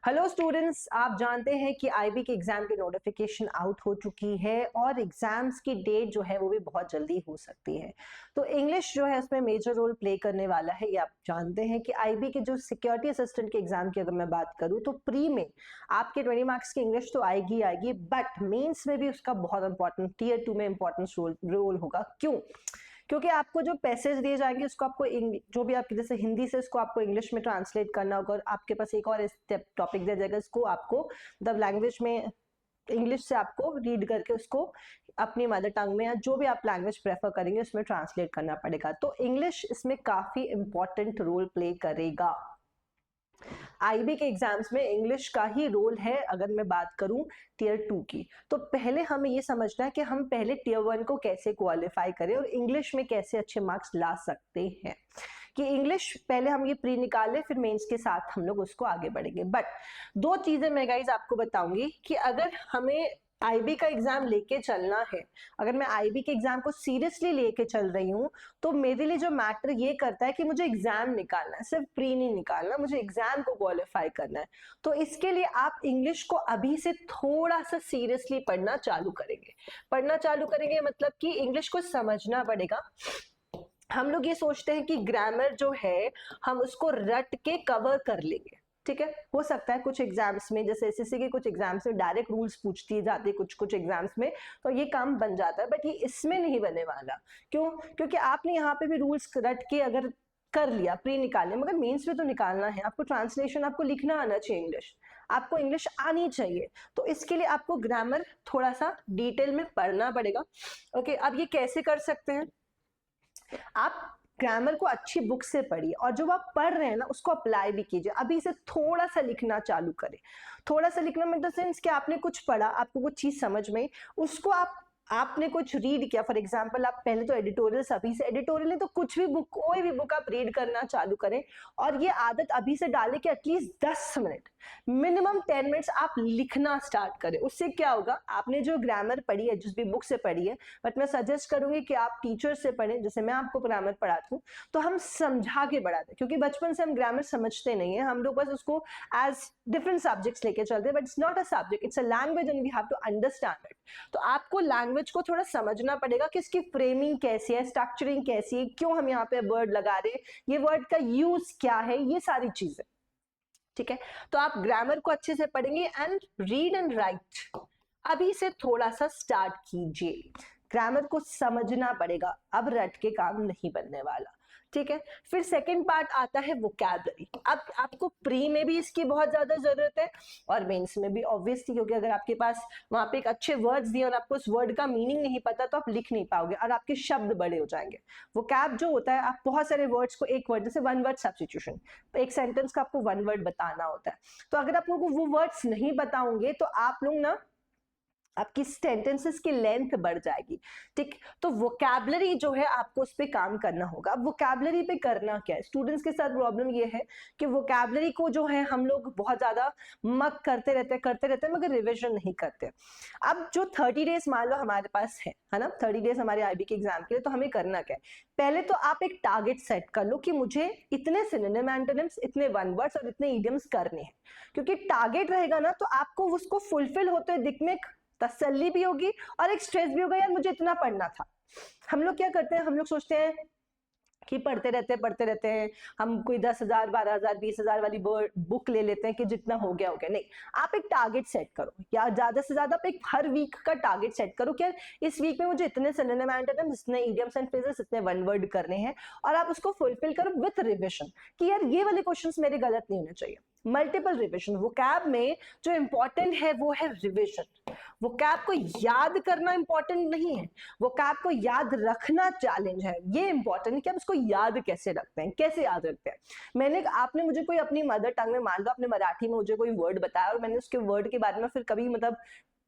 Hello students, आप जानते हैं कि आईबी के एग्जाम की नोटिफिकेशन आउट हो चुकी है और एग्जाम्स की डेट जो है वो भी बहुत जल्दी हो सकती है। तो इंग्लिश जो है उसमें मेजर रोल प्ले करने वाला है। ये आप जानते हैं कि आईबी के जो सिक्योरिटी असिस्टेंट के एग्जाम की अगर मैं बात करूं तो प्री में आपके 20 मार्क्स की इंग्लिश तो आएगी आएगी, बट मेंस में भी उसका बहुत इंपॉर्टेंट टीयर 2 में इंपॉर्टेंट रोल होगा। क्यों? क्योंकि आपको जो पैसेज दिए जाएंगे उसको आपको जो भी आपके जैसे हिंदी से उसको आपको इंग्लिश में ट्रांसलेट करना होगा, और आपके पास एक और टॉपिक दिया जाएगा, इसको आपको द लैंग्वेज में इंग्लिश से आपको रीड करके उसको अपनी मदर टंग में या जो भी आप लैंग्वेज प्रेफर करेंगे उसमें ट्रांसलेट करना पड़ेगा। तो इंग्लिश इसमें काफी इंपॉर्टेंट रोल प्ले करेगा। आईबी के एग्जाम्स में इंग्लिश का ही रोल है। अगर मैं बात करूं टीयर 2 की, तो पहले हमें ये समझना है कि हम पहले टीयर 1 को कैसे क्वालिफाई करें और इंग्लिश में कैसे अच्छे मार्क्स ला सकते हैं। कि इंग्लिश पहले हम ये प्री निकाले, फिर मेंस के साथ हम लोग उसको आगे बढ़ेंगे। बट दो चीजें मैं गाइज आपको बताऊंगी कि अगर हमें आईबी का एग्जाम लेके चलना है, अगर मैं आईबी के एग्जाम को सीरियसली लेके चल रही हूं, तो मेरे लिए जो मैटर ये करता है कि मुझे एग्जाम निकालना है, सिर्फ प्री नहीं निकालना, मुझे एग्जाम को क्वालिफाई करना है। तो इसके लिए आप इंग्लिश को अभी से थोड़ा सा सीरियसली पढ़ना चालू करेंगे। पढ़ना चालू करेंगे मतलब कि इंग्लिश को समझना पड़ेगा। हम लोग ये सोचते हैं कि ग्रामर जो है हम उसको रट के कवर कर लेंगे, ठीक है। हो सकता है कुछ एग्जाम्स में, जैसे एसएससी के कुछ एग्जाम्स में डायरेक्ट रूल्स पूछती जाती है, कुछ कुछ एग्जाम्स में तो ये काम बन जाता है, बट ये इसमें नहीं बनने वाला। क्यों? क्योंकि आपने यहाँ पे भी रूल्स रट के अगर कर लिया, प्री निकालने, मगर मेंस में तो निकालना है आपको। ट्रांसलेशन आपको लिखना आना चाहिए, इंग्लिश आपको इंग्लिश आनी चाहिए। तो इसके लिए आपको ग्रामर थोड़ा सा डिटेल में पढ़ना पड़ेगा। ओके, अब ये कैसे कर सकते हैं? आप ग्रामर को अच्छी बुक से पढ़िए और जो आप पढ़ रहे हैं ना उसको अप्लाई भी कीजिए। अभी से थोड़ा सा लिखना चालू करें। थोड़ा सा लिखना मतलब सेंस कि आपने कुछ पढ़ा, आपको कुछ चीज समझ में, उसको आपने कुछ रीड किया। फॉर एग्जाम्पल, आप पहले तो एडिटोरियल, अभी से एडिटोरियल नहीं तो कुछ भी बुक, कोई भी बुक आप रीड करना चालू करें, और ये आदत अभी से डालें कि एटलीस्ट 10 मिनट, मिनिमम 10 मिनट्स आप लिखना स्टार्ट करें। उससे क्या होगा, आपने जो ग्रामर पढ़ी है, जिस भी बुक से पढ़ी है, बट मैं सजेस्ट करूंगी कि आप टीचर से पढ़ें। जैसे मैं आपको ग्रामर पढ़ाती हूँ तो हम समझा के पढ़ाते हैं, क्योंकि बचपन से हम ग्रामर समझते नहीं है, हम लोग बस उसको एज डिफरेंट सब्जेक्ट्स लेके चलते हैं, but it's not a subject, it's a language and we have to understand it. तो आपको लैंग्वेज को थोड़ा समझना पड़ेगा कि इसकी फ्रेमिंग कैसी है, स्ट्रक्चरिंग कैसी है, क्यों हम यहाँ पे वर्ड लगा रहे हैं, ये वर्ड का यूज क्या है, ये सारी चीजें, ठीक है। तो आप ग्रामर को अच्छे से पढ़ेंगे एंड रीड एंड राइट अभी से थोड़ा सा स्टार्ट कीजिए। ग्रामर को समझना पड़ेगा, अब रट के काम नहीं बनने वाला, ठीक है। फिर सेकंड पार्ट आता है वोकैबलरी। अब आपको प्री में भी इसकी बहुत ज्यादा जरूरत है और मेंस में भी ऑब्वियसली, क्योंकि अगर आपके पास वहां पे एक अच्छे वर्ड्स दिए और आपको उस वर्ड का मीनिंग नहीं पता तो आप लिख नहीं पाओगे और आपके शब्द बड़े हो जाएंगे। वोकैब जो होता है, आप बहुत सारे वर्ड्स को एक वर्ड, जैसे वन वर्ड सब्स्टिट्यूशन, एक सेंटेंस का आपको वन वर्ड बताना होता है। तो अगर आप लोगों को वो वर्ड्स नहीं बताओगे तो आप लोग ना, आपकी सेंटेंसेस की लेंथ बढ़ जाएगी, ठीक। तो वोकैबलरी जो है आपको उस पर काम करना होगा। अब वोकैबलरी पे करना क्या है, स्टूडेंट्स के साथ प्रॉब्लम ये है कि वोकैबलरी को जो है हम लोग बहुत ज्यादा मक करते रहते हैं मगर रिविजन नहीं करते। अब जो 30 डेज मान लो हमारे पास है ना, 30 डेज हमारे आईबी के एग्जाम के लिए, तो हमें करना क्या है, पहले तो आप एक टारगेट सेट कर लो कि मुझे इतने सिनोनिम एंटोनिम्स, इतने वन वर्ड्स और इतने इडियम्स करने हैं। क्योंकि टारगेट रहेगा ना तो आपको उसको फुलफिल होते दिख में तसल्ली भी होगी और एक स्ट्रेस भी होगा, यार मुझे इतना पढ़ना था। हम लोग क्या करते हैं, हम लोग सोचते हैं कि पढ़ते रहते हैं, हम कोई 10,000 12,000 20,000 वाली बुक ले लेते हैं कि जितना हो गया नहीं। आप एक टारगेट सेट करो, या ज्यादा से ज्यादा आप एक हर वीक का टारगेट सेट करो कि इस वीक में मुझे इतने सिनोनिम एंटोनिम्स, इतने इडियम्स एंड फ्रेजेस, इतने वन वर्ड करने हैं, और आप उसको फुलफिल करो विथ रिविजन कि यार ये वाले क्वेश्चंस मेरे गलत नहीं होने चाहिए। Multiple revision. वोकैब में जो इंपॉर्टेंट है वो है रिविजन। वोकैब को याद करना इंपॉर्टेंट नहीं है, वोकैब को याद रखना चैलेंज है। ये इंपॉर्टेंट है कि आप उसको याद कैसे रखते हैं, कैसे याद रखते हैं। आपने मुझे कोई अपनी मदर टंग में, मान लो आपने मराठी में मुझे कोई वर्ड बताया और मैंने उसके वर्ड के बारे में फिर कभी मतलब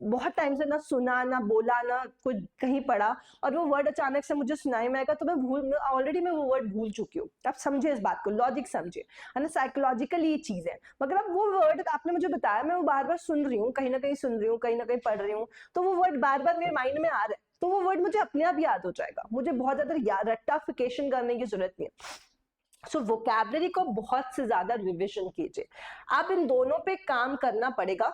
बहुत टाइम से ना सुना, ना बोला, ना कोई कहीं पढ़ा, और वो वर्ड अचानक से मुझे सुनाई में आएगा तो मैं ऑलरेडी वो वर्ड भूल चुकी हूँ। आप समझे इस बात को, लॉजिक समझे, है ना, साइकोलॉजिकली ये चीज है। मगर अब वो वर्ड आपने मुझे बताया, मैं वो बार बार सुन रही हूँ, कहीं ना कहीं सुन रही हूँ, कहीं ना कहीं पढ़ रही हूँ, तो वो वर्ड बार बार मेरे माइंड में आ रहा है, तो वो वर्ड मुझे अपने आप याद हो जाएगा। मुझे बहुत ज्यादा रट्टाफिकेशन करने की जरूरत नहीं है। सो वोकैबलरी को बहुत से ज्यादा रिविजन कीजिए। आप इन दोनों पे काम करना पड़ेगा।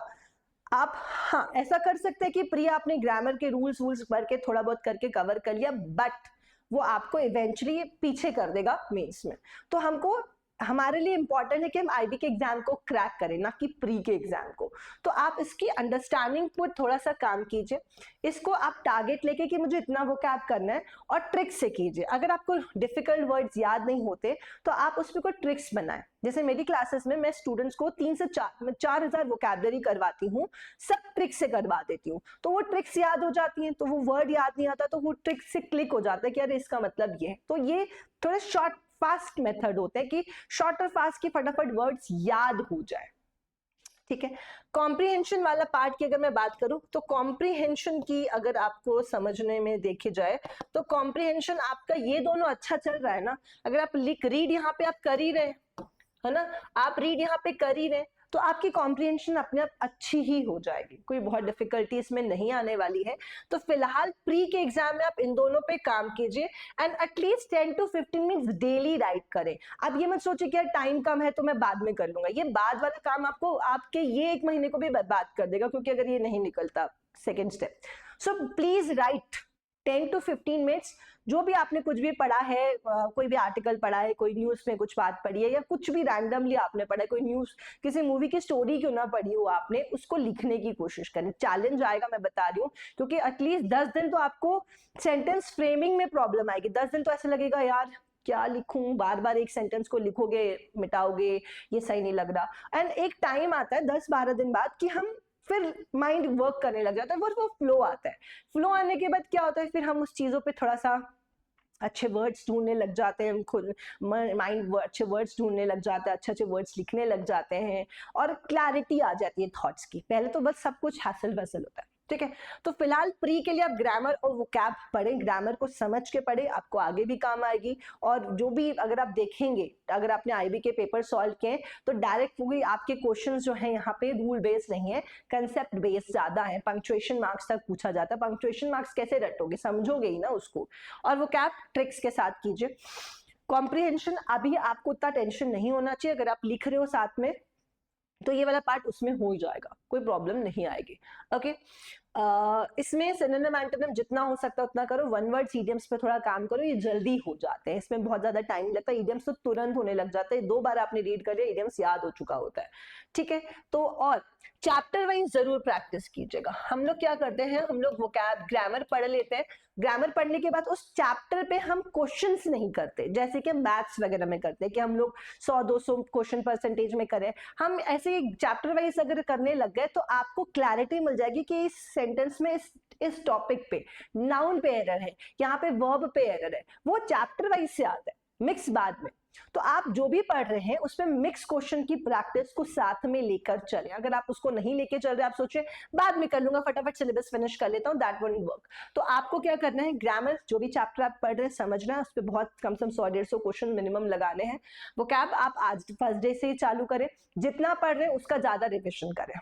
आप हाँ ऐसा कर सकते हैं कि प्री आपने ग्रामर के रूल्स वूल्स पढ़ के थोड़ा बहुत करके कवर कर लिया, बट वो आपको इवेंचुअली पीछे कर देगा मेंस में। तो हमको हमारे लिए इंपॉर्टेंट है कि हम आईबी के एग्जाम को क्रैक करें, ना कि प्री के एग्जाम को। तो आप इसकी अंडरस्टैंडिंग पर थोड़ा सा काम कीजिए। इसको आप टारगेट लेके कि मुझे इतना वोकैब करना है, और ट्रिक से कीजिए। अगर आपको डिफिकल्ट वर्ड्स याद नहीं होते तो आप उसमें कोई ट्रिक्स बनाएं। जैसे मेरी क्लासेस में मैं स्टूडेंट्स को 3 से 4,000 वोकैबलरी करवाती हूँ, सब ट्रिक से करवा देती हूँ। तो वो ट्रिक्स याद हो जाती हैं, तो वो वर्ड याद नहीं आता तो वो ट्रिक से क्लिक हो जाता है कि अरे इसका मतलब ये है। तो ये थोड़े शॉर्ट फास्ट मेथड होते हैं कि शॉर्ट और फास्ट की फटाफट वर्ड्स याद हो जाए। ठीक है, कॉम्प्रिहेंशन वाला पार्ट की अगर मैं बात करूं तो कॉम्प्रिहेंशन की अगर आपको समझने में देखे जाए तो कॉम्प्रिहेंशन आपका ये दोनों अच्छा चल रहा है ना। अगर आप रीड यहाँ पे आप कर ही रहे है ना, आप रीड यहाँ पे कर ही रहे, तो आपकी कॉम्प्रिहेंशन अपने आप अच्छी ही हो जाएगी, कोई बहुत डिफिकल्टी इसमें नहीं आने वाली है। तो फिलहाल प्री के एग्जाम में आप इन दोनों पे काम कीजिए and at least 10 to 15 minutes daily right करें। अब ये मत सोचिए कि यार टाइम कम है तो मैं बाद में कर लूंगा, ये बाद वाला काम आपको आपके ये 1 महीने को भी बर्बाद कर देगा, क्योंकि अगर ये नहीं निकलता second step. So please right 10 to 15 minutes. जो भी आपने कुछ भी पढ़ा है, कोई भी आर्टिकल पढ़ा है, कोई न्यूज में कुछ बात पढ़ी है, या कुछ भी रैंडमली आपने पढ़ा है, कोई न्यूज किसी मूवी की स्टोरी क्यों ना पढ़ी हो आपने, उसको लिखने की कोशिश करें। चैलेंज आएगा मैं बता रही हूँ, क्योंकि एटलीस्ट 10 दिन तो आपको सेंटेंस फ्रेमिंग में प्रॉब्लम आएगी। 10 दिन तो ऐसे लगेगा यार क्या लिखूं, बार बार एक सेंटेंस को लिखोगे मिटाओगे, ये सही नहीं लग रहा। एंड एक टाइम आता है 10-12 दिन बाद कि हम फिर माइंड वर्क करने लग जाता है, वो फ्लो आता है। फ्लो आने के बाद क्या होता है, फिर हम उस चीजों पे थोड़ा सा अच्छे वर्ड्स ढूंढने लग जाते हैं, हम खुद माइंड अच्छे वर्ड्स ढूंढने लग जाता है, अच्छे अच्छे वर्ड्स लिखने लग जाते हैं, और क्लैरिटी आ जाती है थॉट्स की। पहले तो बस सब कुछ हैसल वैसल होता है। ठीक है, तो फिलहाल प्री के लिए आप ग्रामर और वोकैब पढ़ें, ग्रामर को समझ के पढ़ें, आपको आगे भी काम आएगी। और जो भी अगर आप देखेंगे, अगर आपने आईबी के पेपर सॉल्व किए तो डायरेक्ट वही आपके क्वेश्चंस जो है यहाँ पे रूल बेस्ड नहीं है, कंसेप्ट बेस्ड ज्यादा है। पंक्चुएशन मार्क्स तक पूछा जाता है, पंक्चुएशन मार्क्स कैसे रटोगे, समझोगे ही ना उसको। और वोकैब ट्रिक्स के साथ कीजिए। कॉम्प्रिहेंशन अभी आपको उतना टेंशन नहीं होना चाहिए, अगर आप लिख रहे हो साथ में तो ये वाला पार्ट उसमें हो जाएगा, कोई प्रॉब्लम नहीं आएगी। ओके, इसमें सिनोनिम एंटोनिम जितना हो सकता है उतना करो। वन वर्ड इडियम्स पे थोड़ा काम करो, ये जल्दी हो जाते हैं, इसमें बहुत ज्यादा टाइम लगता है। इडियम्स तो तुरंत होने लग जाते हैं, 2 बार आपने रीड कर लिया, इडियम्स याद हो चुका होता है। ठीक है, तो और चैप्टर वाइज जरूर प्रैक्टिस कीजिएगा। हम लोग क्या करते हैं, हम लोग वोकैब ग्रामर पढ़ लेते हैं, ग्रामर पढ़ने के बाद उस चैप्टर पे हम क्वेश्चंस नहीं करते, जैसे कि मैथ्स वगैरह में करते हैं कि हम लोग 100-200 क्वेश्चन परसेंटेज में करें। हम ऐसे चैप्टर वाइज अगर करने लग गए तो आपको क्लैरिटी मिल जाएगी कि इस सेंटेंस में इस टॉपिक पे नाउन पे एरर है, यहाँ पे वर्ब पे एरर है, वो चैप्टर वाइज से आता है, मिक्स बाद में। तो आप जो भी पढ़ रहे हैं उसमें मिक्स क्वेश्चन की प्रैक्टिस को साथ में लेकर चलें। अगर आप उसको नहीं लेके चल रहे, आप सोचे बाद में कर लूंगा, फटाफट सिलेबस फिनिश कर लेता हूं, दैट वोंट वर्क। तो आपको क्या करना है, ग्रामर जो भी चैप्टर आप पढ़ रहे हैं समझना है, उस पर बहुत कम से कम 100-150 क्वेश्चन मिनिमम लगाने हैं। वोकैब आप आज फर्स्ट डे से ही चालू करें, जितना पढ़ रहे हैं उसका ज्यादा रिविजन करें।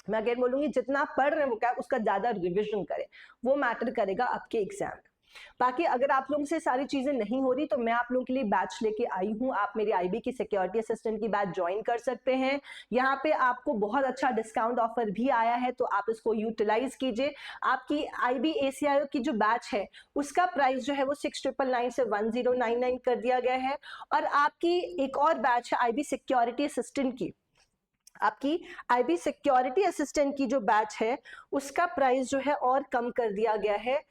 मैं अगेन बोलूंगी, जितना पढ़ रहे हैं वोकैब उसका ज्यादा रिविजन करें, वो मैटर करेगा आपके एग्जाम में। बाकी अगर आप लोगों से सारी चीजें नहीं हो रही तो मैं आप लोगों के लिए बैच लेके आई हूं, आप मेरी आईबी की सिक्योरिटी असिस्टेंट की बैच ज्वाइन कर सकते हैं। यहाँ पे आपको बहुत अच्छा डिस्काउंट ऑफर भी आया है, तो आप इसको यूटिलाइज कीजिए। आपकी आईबी ACIO की जो बैच है उसका प्राइस जो है वो 6,999 से 1099 कर दिया गया है। और आपकी एक और बैच है आईबी सिक्योरिटी असिस्टेंट की, आपकी आईबी सिक्योरिटी असिस्टेंट की जो बैच है उसका प्राइस जो है और कम कर दिया गया है।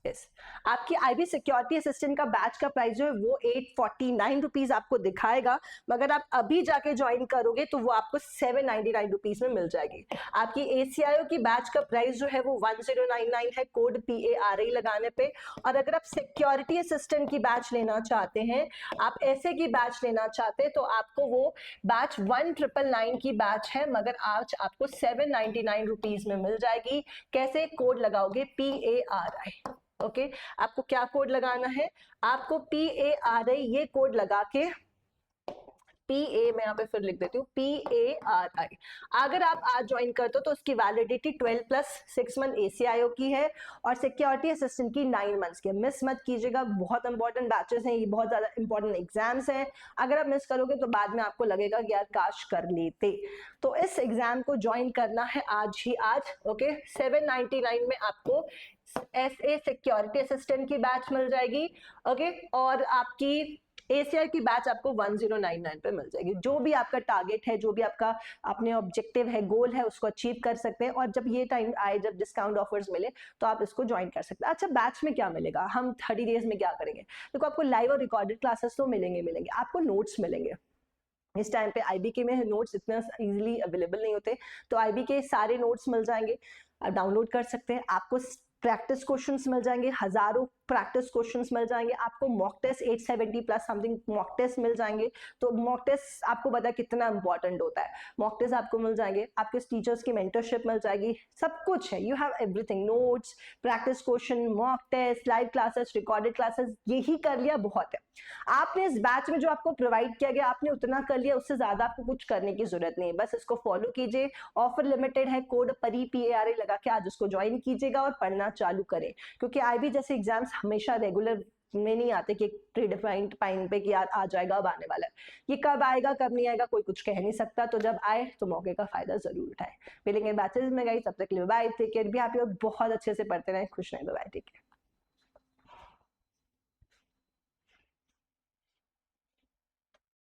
yes. आपकी आईबी सिक्योरिटी असिस्टेंट का बैच का प्राइस जो है वो 849 रुपीज आपको दिखाएगा, मगर आप अभी जाके ज्वाइन करोगे तो वो आपको 799 रुपीज में मिल जाएगी। आपकी ACIO की बैच का प्राइस जो है वो 1099 है, कोड PARA लगाने पे। और अगर आप सिक्योरिटी असिस्टेंट की बैच लेना चाहते हैं, आप ऐसे की बैच लेना चाहते हैं, तो आपको वो बैच 1999 की बैच है, मगर आज आपको 799 रुपीज में मिल जाएगी। कैसे, कोड लगाओगे PARI। ओके, आपको क्या कोड लगाना है, आपको PARI ये कोड लगा के PA, मैं यहाँ पे फिर लिख देती हूँ PARI। अगर आप आज ज्वाइन करते हो तो उसकी वैलिडिटी 12 प्लस 6 मंथ ACIO की है और सिक्योरिटी असिस्टेंट की 9 मंथ्स की। मिस मत कीजिएगा, बहुत इंपॉर्टेंट बैचेस हैं, ये बहुत ज्यादा इंपॉर्टेंट एग्जाम्स हैं। अगर आप मिस करोगे तो बाद में आपको लगेगा कि यार काश कर लेते। तो इस एग्जाम को ज्वाइन करना है आज ही आज। ओके, 799 में आपको SA सिक्योरिटी असिस्टेंट की बैच मिल जाएगी। ओके, और आपकी ACI की बैच आपको 1099 पे मिल जाएगी। जो भी आपका टारगेट है, जो भी आपका अपने ऑब्जेक्टिव है, गोल है, उसको अचीव कर सकते हैं। और जब ये टाइम आए, जब डिस्काउंट ऑफर्स मिले, तो आप इसको ज्वाइन कर सकते हैं। अच्छा, बैच में क्या मिलेगा, हम 30 डेज में क्या करेंगे? देखो, आपको लाइव और रिकॉर्डेड क्लासेस तो मिलेंगे, आपको नोट्स मिलेंगे। इस टाइम पे IB में नोट्स इतना इजीली अवेलेबल नहीं होते, तो IB के सारे नोट्स मिल जाएंगे, आप डाउनलोड कर सकते हैं। आपको प्रैक्टिस क्वेश्चंस मिल जाएंगे, हजारों प्रैक्टिस क्वेश्चंस मिल जाएंगे। आपको mock test 870 plus something mock test मिल जाएंगे। तो मॉक टेस्ट आपको पता है कितना इंपॉर्टेंट होता है। मॉक टेस्ट आपको मिल जाएंगे, आपके टीचर्स की मेंटरशिप मिल जाएगी, सब कुछ है। You have everything, notes, practice question, mock test, live classes, recorded classes, यही कर लिया बहुत है। आपने इस बैच में जो आपको प्रोवाइड किया गया, आपने उतना कर लिया, उससे ज्यादा आपको कुछ करने की जरूरत नहीं है। बस इसको फॉलो कीजिए, ऑफर लिमिटेड है, कोड परी PARI लगा के आज उसको ज्वाइन कीजिएगा और पढ़ना चालू करें। क्योंकि IB जैसे एग्जाम्स हमेशा रेगुलर में नहीं आते कि प्रीडिफाइंड टाइम पे कि यार आ जाएगा, अब आने वाला है। ये कब आएगा कब नहीं आएगा कोई कुछ कह नहीं सकता। तो जब आए तो मौके का फायदा जरूर उठाए। मिलेंगे बैचेस में, गई तब तक के लिए बाय, टेक केयर, भी हैप्पी और बहुत अच्छे से पढ़ते रहें, खुश रहें, बाय, टेक केयर।